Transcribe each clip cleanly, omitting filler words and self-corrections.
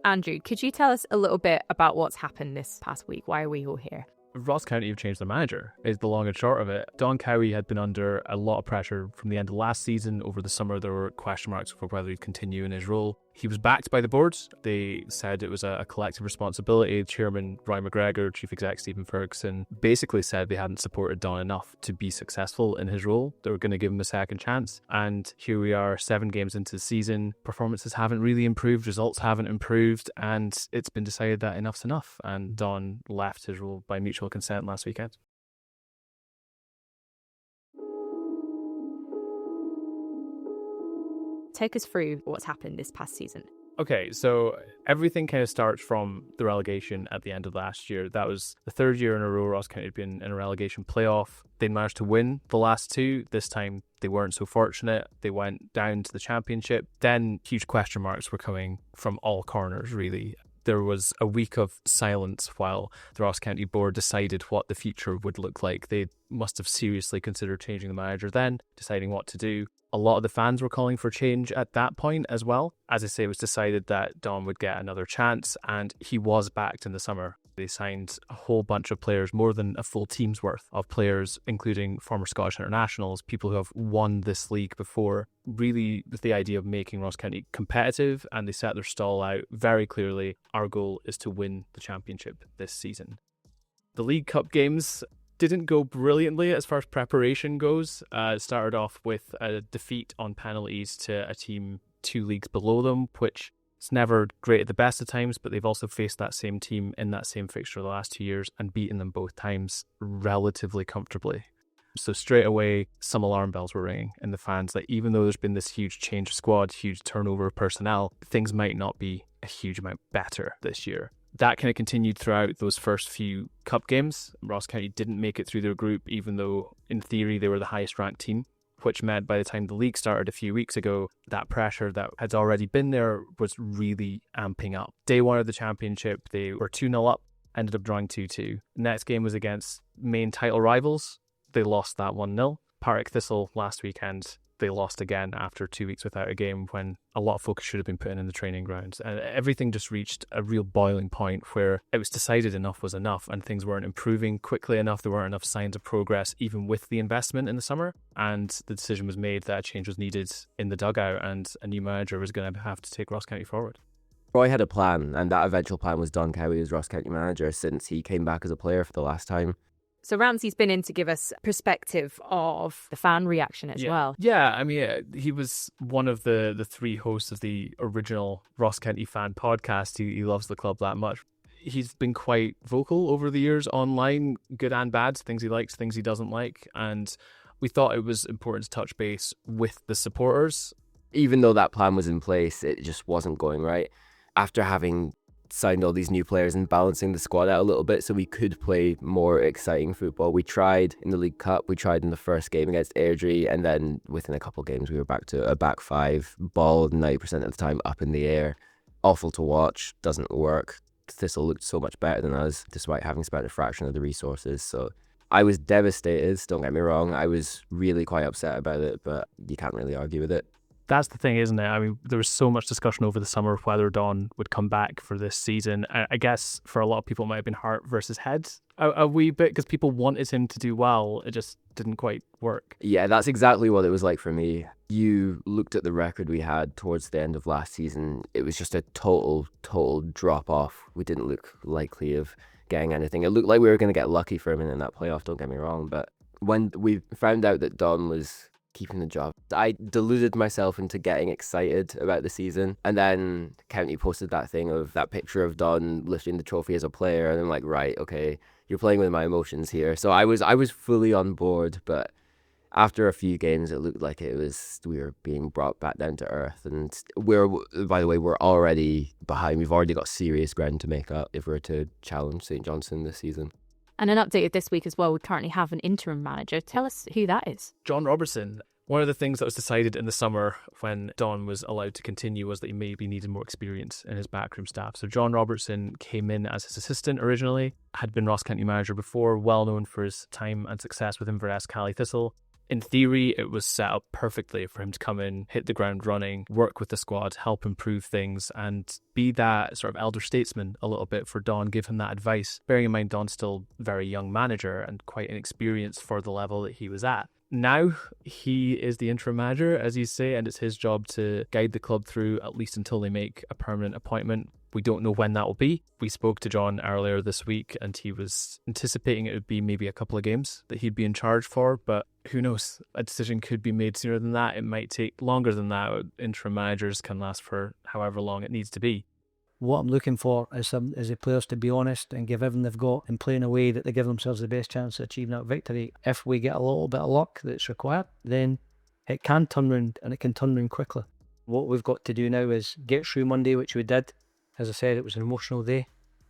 Andrew, could you tell us a little bit about what's happened this past week? Why are we all here? Ross County have changed their manager, is the long and short of it. Don Cowie had been under a lot of pressure from the end of last season. Over the summer, there were question marks for whether he'd continue in his role. He was backed by the board. They said it was a collective responsibility. Chairman Roy McGregor, Chief Exec Stephen Ferguson basically said they hadn't supported Don enough to be successful in his role. They were going to give him a second chance. And here we are, 7 games into the season. Performances haven't really improved, results haven't improved, and it's been decided that enough's enough. And Don left his role by mutual consent last weekend. Take us through what's happened this past season. Okay, so everything kind of starts from the relegation at the end of last year. That was the 3rd year in a row Ross County had been in a relegation playoff. They managed to win the last 2. This time they weren't so fortunate. They went down to the championship. Then huge question marks were coming from all corners, really. There was a week of silence while the Ross County board decided what the future would look like. They must have seriously considered changing the manager then, deciding what to do. A lot of the fans were calling for change at that point as well. As I say, it was decided that Don would get another chance, and he was backed in the summer. They signed a whole bunch of players, more than a full team's worth of players, including former Scottish internationals, people who have won this league before, really with the idea of making Ross County competitive, and they set their stall out very clearly. Our goal is to win the championship this season. The League Cup games didn't go brilliantly as far as preparation goes. It started off with a defeat on penalties to a team 2 leagues below them, which is never great at the best of times, but they've also faced that same team in that same fixture the last 2 years and beaten them both times relatively comfortably. So straight away, some alarm bells were ringing in the fans that even though there's been this huge change of squad, huge turnover of personnel, things might not be a huge amount better this year. That kind of continued throughout those first few cup games. Ross County didn't make it through their group, even though in theory they were the highest ranked team, which meant by the time the league started a few weeks ago, that pressure that had already been there was really amping up. Day 1 of the championship, they were 2-0 up, ended up drawing 2-2. Next game was against main title rivals. They lost that 1-0. Partick Thistle last weekend, they lost again after 2 weeks without a game when a lot of focus should have been put in the training grounds. And everything just reached a real boiling point where it was decided enough was enough and things weren't improving quickly enough. There weren't enough signs of progress, even with the investment in the summer. And the decision was made that a change was needed in the dugout and a new manager was going to have to take Ross County forward. Roy had a plan, and that eventual plan was Don Cowie as Ross County manager since he came back as a player for the last time. So Ramsey's been in to give us perspective of the fan reaction as well. Yeah, I mean, he was one of the 3 hosts of the original Ross County fan podcast. He loves the club that much. He's been quite vocal over the years online, good and bad, things he likes, things he doesn't like. And we thought it was important to touch base with the supporters. Even though that plan was in place, it just wasn't going right. After having signed all these new players and balancing the squad out a little bit so we could play more exciting football. We tried in the League Cup, we tried in the first game against Airdrie, and then within a couple of games we were back to a back 5, ball 90% of the time up in the air. Awful to watch, doesn't work. Thistle looked so much better than us despite having spent a fraction of the resources. So I was devastated, don't get me wrong. I was really quite upset about it, but you can't really argue with it. That's the thing, isn't it? I mean, there was so much discussion over the summer of whether Don would come back for this season. I guess for a lot of people it might have been heart versus head a wee bit because people wanted him to do well. It just didn't quite work. Yeah, that's exactly what it was like for me. You looked at the record we had towards the end of last season. It was just a total drop off. We didn't look likely of getting anything. It looked like we were going to get lucky for a minute in that playoff, don't get me wrong. But when we found out that Don was keeping the job, I deluded myself into getting excited about the season. And then County posted that thing of that picture of Don lifting the trophy as a player, and I'm like, right, okay, you're playing with my emotions here. So I was fully on board, but after a few games it looked like we were being brought back down to earth. And we're already behind. We've already got serious ground to make up if we're to challenge St Johnstone this season. And an update of this week as well, we currently have an interim manager. Tell us who that is. John Robertson. One of the things that was decided in the summer when Don was allowed to continue was that he maybe needed more experience in his backroom staff. So John Robertson came in as his assistant originally, had been Ross County manager before, well known for his time and success with Inverness Cally Thistle. In theory, it was set up perfectly for him to come in, hit the ground running, work with the squad, help improve things, and be that sort of elder statesman a little bit for Don, give him that advice. Bearing in mind, Don's still a very young manager and quite inexperienced for the level that he was at. Now he is the interim manager, as you say, and it's his job to guide the club through at least until they make a permanent appointment. We don't know when that will be. We spoke to John earlier this week and he was anticipating it would be maybe a couple of games that he'd be in charge for, but who knows? A decision could be made sooner than that. It might take longer than that. Interim managers can last for however long it needs to be. What I'm looking for is the players to be honest and give everything they've got and play in a way that they give themselves the best chance of achieving that victory. If we get a little bit of luck that's required, then it can turn round and it can turn round quickly. What we've got to do now is get through Monday, which we did. As I said, it was an emotional day.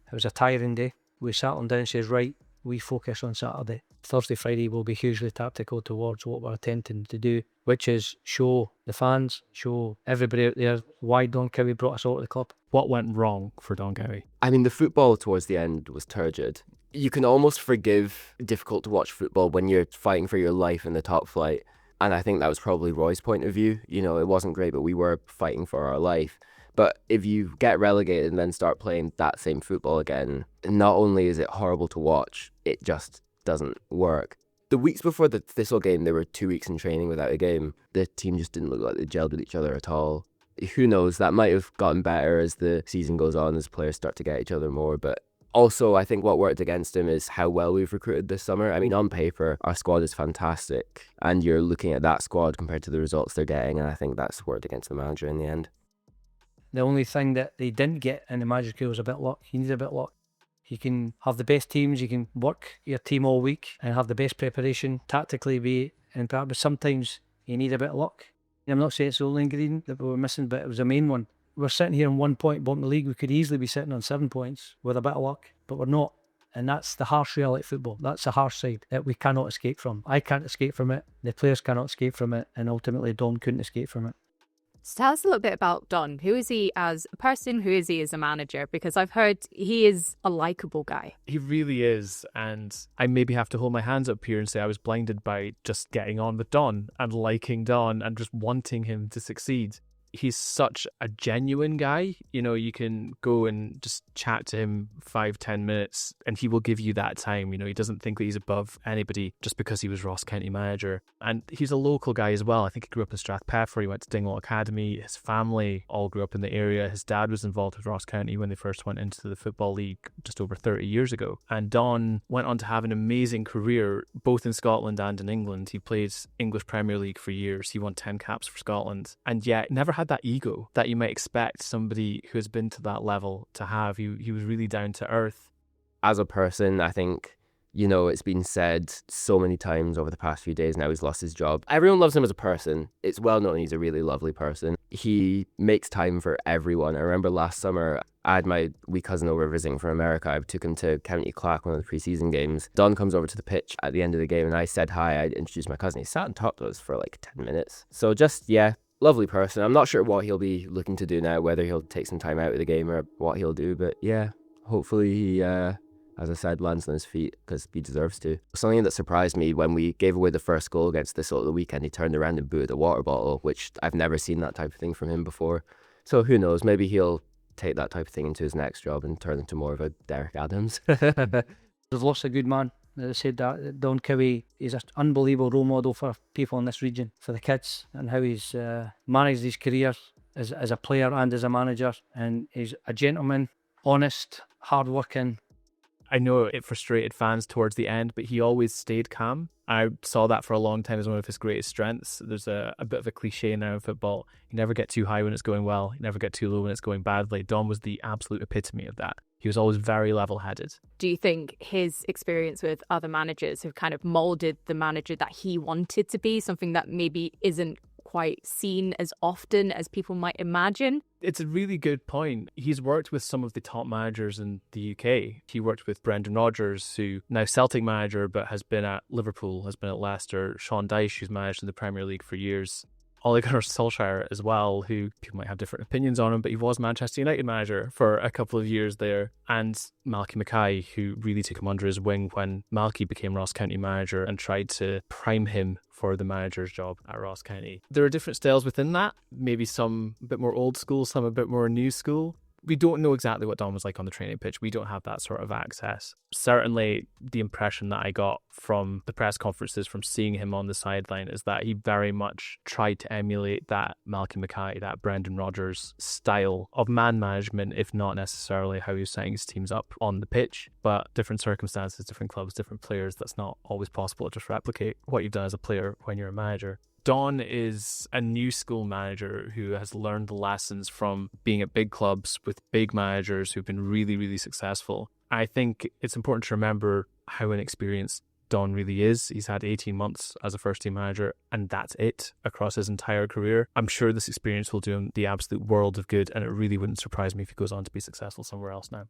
It was a tiring day. We sat them down and says, right, we focus on Saturday. Thursday, Friday will be hugely tactical towards what we're attempting to do, which is show the fans, show everybody out there why Don Cowie brought us all to the club. What went wrong for Don Cowie? I mean, the football towards the end was turgid. You can almost forgive difficult to watch football when you're fighting for your life in the top flight. And I think that was probably Roy's point of view. You know, it wasn't great, but we were fighting for our life. But if you get relegated and then start playing that same football again, not only is it horrible to watch, it just doesn't work. The weeks before the Thistle game, there were 2 weeks in training without a game. The team just didn't look like they gelled with each other at all. Who knows, that might have gotten better as the season goes on, as players start to get each other more. But also, I think what worked against him is how well we've recruited this summer. I mean, on paper, our squad is fantastic. And you're looking at that squad compared to the results they're getting, and I think that's worked against the manager in the end. The only thing that they didn't get in the Magic School was a bit of luck. You need a bit of luck. You can have the best teams, you can work your team all week and have the best preparation, tactically but sometimes you need a bit of luck. I'm not saying it's the only ingredient that we were missing, but it was the main one. We're sitting here on 1 point bottom of the league. We could easily be sitting on 7 points with a bit of luck, but we're not. And that's the harsh reality of football. That's the harsh side that we cannot escape from. I can't escape from it. The players cannot escape from it. And ultimately, Don couldn't escape from it. So tell us a little bit about Don. Who is he as a person? Who is he as a manager? Because I've heard he is a likeable guy. He really is. And I maybe have to hold my hands up here and say I was blinded by just getting on with Don and liking Don and just wanting him to succeed. He's such a genuine guy. You know, you can go and just chat to him 5-10 minutes and he will give you that time. You know, he doesn't think that he's above anybody just because he was Ross County manager. And he's a local guy as well. I think he grew up in Strathpeffer. He went to Dingwall Academy. His family all grew up in the area. His dad was involved with Ross County when they first went into the Football League just over 30 years ago. And Don went on to have an amazing career, both in Scotland and in England. He played English Premier League for years. He won 10 caps for Scotland and yet never had that ego that you might expect somebody who has been to that level to have. He was really down to earth. As a person, I think, you know, it's been said so many times over the past few days now he's lost his job. Everyone loves him as a person. It's well known he's a really lovely person. He makes time for everyone. I remember last summer, I had my wee cousin over visiting from America. I took him to County Clack, one of the pre-season games. Don comes over to the pitch at the end of the game and I said hi. I introduced my cousin. He sat and talked to us for like 10 minutes. So just, yeah, lovely person. I'm not sure what he'll be looking to do now, whether he'll take some time out of the game or what he'll do. But yeah, hopefully he, as I said, lands on his feet because he deserves to. Something that surprised me when we gave away the first goal against Thistle at the weekend, he turned around and booted a water bottle, which I've never seen that type of thing from him before. So who knows, maybe he'll take that type of thing into his next job and turn into more of a Derek Adams. We've lost a good man. As I said, that Don Cowie is an unbelievable role model for people in this region, for the kids, and how he's managed his career as a player and as a manager. And he's a gentleman, honest, hard-working. I know it frustrated fans towards the end, but he always stayed calm. I saw that for a long time as one of his greatest strengths. There's a bit of a cliche now in football. You never get too high when it's going well. You never get too low when it's going badly. Don was the absolute epitome of that. He was always very level-headed. Do you think his experience with other managers have kind of moulded the manager that he wanted to be, something that maybe isn't quite seen as often as people might imagine? It's a really good point. He's worked with some of the top managers in the UK. He worked with Brendan Rodgers, who now Celtic manager, but has been at Liverpool, has been at Leicester. Sean Dyche, who's managed in the Premier League for years. Ole Gunnar Solskjaer as well, who people might have different opinions on him, but he was Manchester United manager for a couple of years there. And Malky Mackay, who really took him under his wing when Malky became Ross County manager and tried to prime him for the manager's job at Ross County. There are different styles within that, maybe some a bit more old school, some a bit more new school. We don't know exactly what Don was like on the training pitch. We don't have that sort of access. Certainly, the impression that I got from the press conferences, from seeing him on the sideline, is that he very much tried to emulate that Malcolm Mackay, that Brendan Rodgers style of man management, if not necessarily how he was setting his teams up on the pitch. But different circumstances, different clubs, different players, that's not always possible to just replicate what you've done as a player when you're a manager. Don is a new school manager who has learned the lessons from being at big clubs with big managers who've been really, really successful. I think it's important to remember how inexperienced Don really is. He's had 18 months as a first-team manager, and that's it across his entire career. I'm sure this experience will do him the absolute world of good, and it really wouldn't surprise me if he goes on to be successful somewhere else now.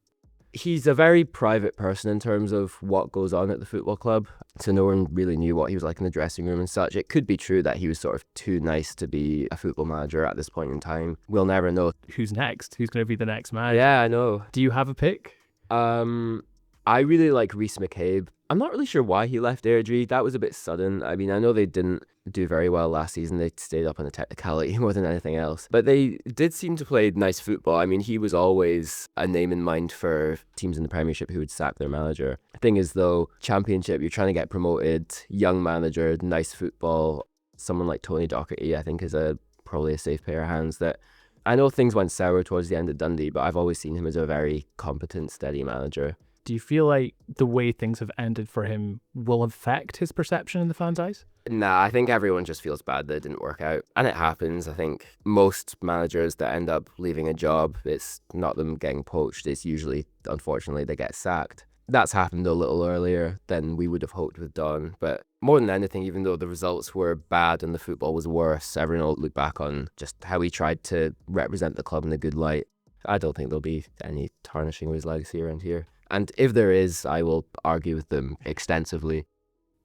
He's a very private person in terms of what goes on at the football club. So no one really knew what he was like in the dressing room and such. It could be true that he was sort of too nice to be a football manager at this point in time. We'll never know. Who's next? Who's going to be the next manager? Yeah, I know. Do you have a pick? I really like Rhys McCabe. I'm not really sure why he left Airdrie. That was a bit sudden. I mean, I know they didn't do very well last season. They stayed up on a technicality more than anything else. But they did seem to play nice football. I mean, he was always a name in mind for teams in the Premiership who would sack their manager. The thing is, though, Championship, you're trying to get promoted, young manager, nice football. Someone like Tony Docherty, I think, is probably a safe pair of hands. That I know things went sour towards the end at Dundee, but I've always seen him as a very competent, steady manager. Do you feel like the way things have ended for him will affect his perception in the fans' eyes? Nah, I think everyone just feels bad that it didn't work out. And it happens. I think most managers that end up leaving a job, it's not them getting poached. It's usually, unfortunately, they get sacked. That's happened a little earlier than we would have hoped with Don. But more than anything, even though the results were bad and the football was worse, everyone will look back on just how he tried to represent the club in a good light. I don't think there'll be any tarnishing of his legacy around here. And if there is, I will argue with them extensively.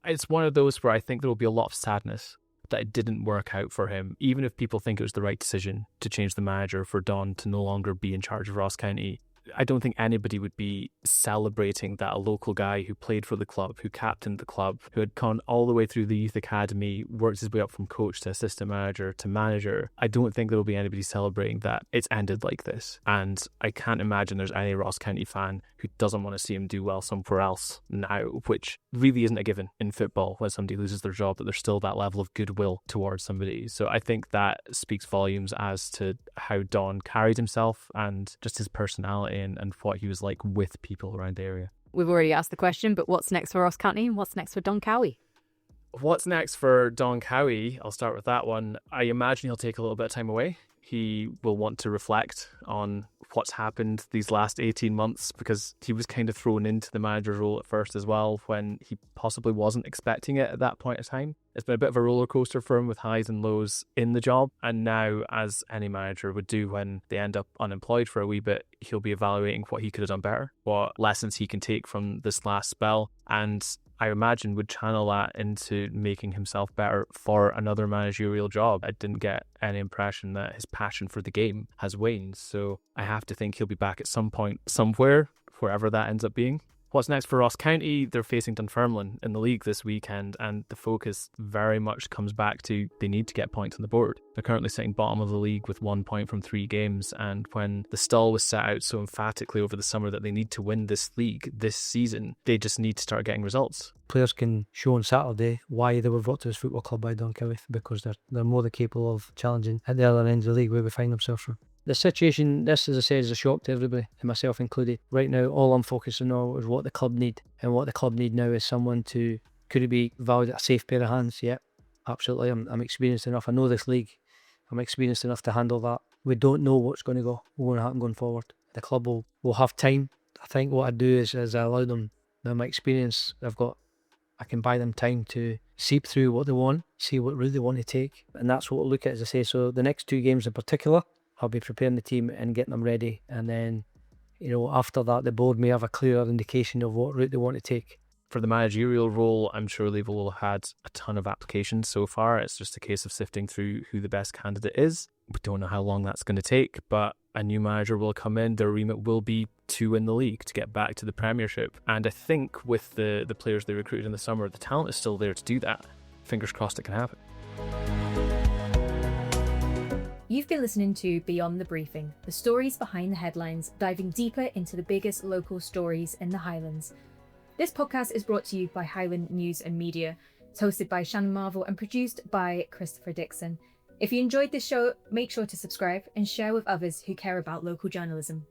It's one of those where I think there will be a lot of sadness that it didn't work out for him, even if people think it was the right decision to change the manager for Don to no longer be in charge of Ross County. I don't think anybody would be celebrating that a local guy who played for the club, who captained the club, who had gone all the way through the youth academy, worked his way up from coach to assistant manager to manager. I don't think there will be anybody celebrating that it's ended like this. And I can't imagine there's any Ross County fan who doesn't want to see him do well somewhere else now, which really isn't a given in football when somebody loses their job, that there's still that level of goodwill towards somebody. So I think that speaks volumes as to how Don carried himself and just his personality and what he was like with people around the area. We've already asked the question, but what's next for Ross County and what's next for Don Cowie? What's next for Don Cowie? I'll start with that one. I imagine he'll take a little bit of time away. He will want to reflect on what's happened these last 18 months because he was kind of thrown into the manager role at first as well when he possibly wasn't expecting it at that point in time. It's been a bit of a roller coaster for him with highs and lows in the job. And now, as any manager would do when they end up unemployed for a wee bit, he'll be evaluating what he could have done better, what lessons he can take from this last spell. And I imagine would channel that into making himself better for another managerial job. I didn't get any impression that his passion for the game has waned. So I have to think he'll be back at some point, somewhere, wherever that ends up being. What's next for Ross County? They're facing Dunfermline in the league this weekend, and the focus very much comes back to they need to get points on the board. They're currently sitting bottom of the league with 1 point from 3 games, and when the stall was set out so emphatically over the summer that they need to win this league this season, they just need to start getting results. Players can show on Saturday why they were brought to this football club by Don Cowie, because they're more than capable of challenging at the other end of the league where we find themselves from. The situation, this as I said, is a shock to everybody, and myself included. Right now, all I'm focusing on is what the club need, and what the club need now is someone to, could it be valued at a safe pair of hands? Yeah, absolutely. I'm experienced enough. I know this league. I'm experienced enough to handle that. We don't know what's going to happen going forward. The club will have time. I think what I do is I allow them, now my experience I can buy them time to seep through what they want, see what route they want to take, and that's what we'll look at, as I say. So the next 2 games in particular, I'll be preparing the team and getting them ready, and then, after that, the board may have a clearer indication of what route they want to take. For the managerial role, I'm sure they will have had a ton of applications so far. It's just a case of sifting through who the best candidate is. We don't know how long that's going to take, but a new manager will come in. Their remit will be to win the league, to get back to the Premiership. And I think with the players they recruited in the summer, the talent is still there to do that. fingers crossed it can happen. You've been listening to Beyond the Briefing, the stories behind the headlines, diving deeper into the biggest local stories in the Highlands. This podcast is brought to you by Highland News and Media. It's hosted by Shannon Marvell and produced by Christopher Dixon. If you enjoyed this show, make sure to subscribe and share with others who care about local journalism.